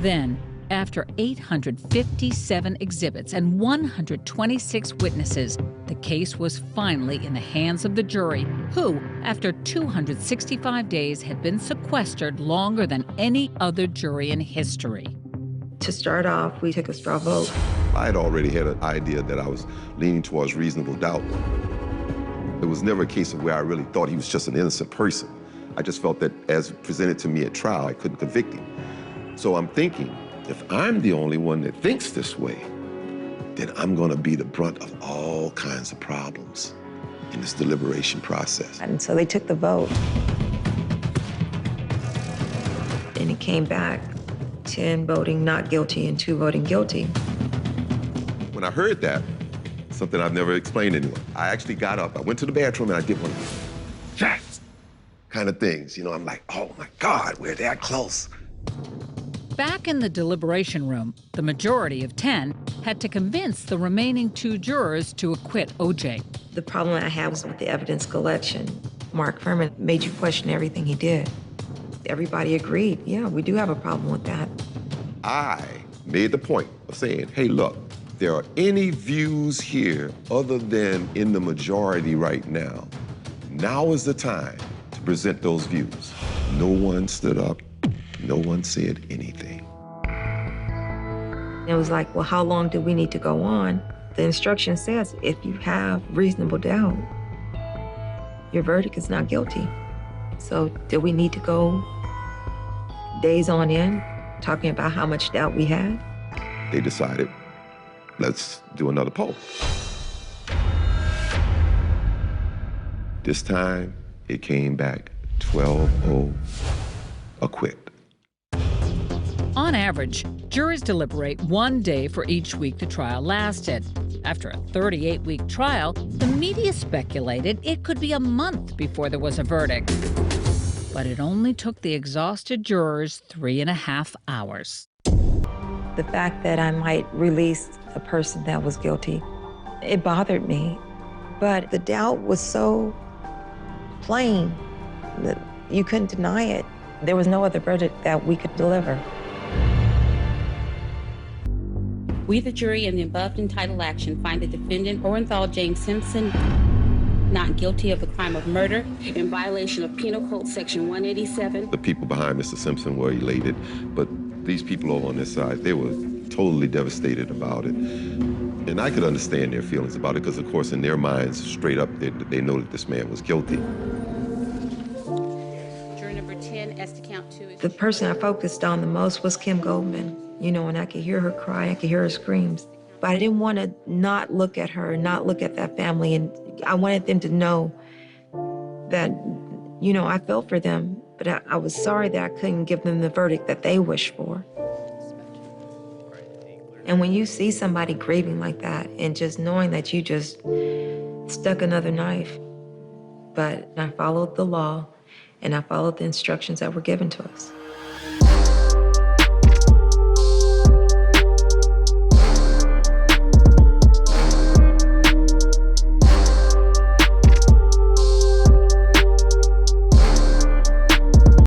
Then, after 857 exhibits and 126 witnesses, the case was finally in the hands of the jury, who, after 265 days, had been sequestered longer than any other jury in history. To start off, we took a straw vote. I had already had an idea that I was leaning towards reasonable doubt. It was never a case of where I really thought he was just an innocent person. I just felt that as presented to me at trial, I couldn't convict him. So I'm thinking, if I'm the only one that thinks this way, then I'm gonna be the brunt of all kinds of problems in this deliberation process. And so they took the vote. And it came back 10 voting not guilty and 2 voting guilty. When I heard that, something I've never explained to anyone, I actually got up, I went to the bathroom and I did one of these yes kind of things. You know, I'm like, oh my God, we're that close. Back in the deliberation room, the majority of 10 had to convince the remaining 2 jurors to acquit OJ. The problem I had was with the evidence collection. Mark Fuhrman made you question everything he did. Everybody agreed, yeah, we do have a problem with that. I made the point of saying, hey, look, if there are any views here other than in the majority right now, now is the time to present those views. No one stood up. No one said anything. It was like, well, how long do we need to go on? The instruction says if you have reasonable doubt, your verdict is not guilty. So do we need to go days on end talking about how much doubt we had? They decided, let's do another poll. This time, it came back 12-0 acquit. On average, juries deliberate 1 day for each week the trial lasted. After a 38-week trial, the media speculated it could be a month before there was a verdict. But it only took the exhausted jurors 3.5 hours. The fact that I might release a person that was guilty, it bothered me. But the doubt was so plain that you couldn't deny it. There was no other verdict that we could deliver. We, the jury, in the above entitled action, find the defendant, Orenthal James Simpson, not guilty of the crime of murder in violation of Penal Code Section 187. The people behind Mr. Simpson were elated, but these people over on this side, they were totally devastated about it. And I could understand their feelings about it because, of course, in their minds, straight up, they know that this man was guilty. Jury number 10, as to count 2. The person I focused on the most was Kim Goldman. You know, and I could hear her cry, I could hear her screams. But I didn't want to not look at her, not look at that family. And I wanted them to know that, you know, I felt for them, but I was sorry that I couldn't give them the verdict that they wished for. And when you see somebody grieving like that and just knowing that you just stuck another knife, but I followed the law and I followed the instructions that were given to us.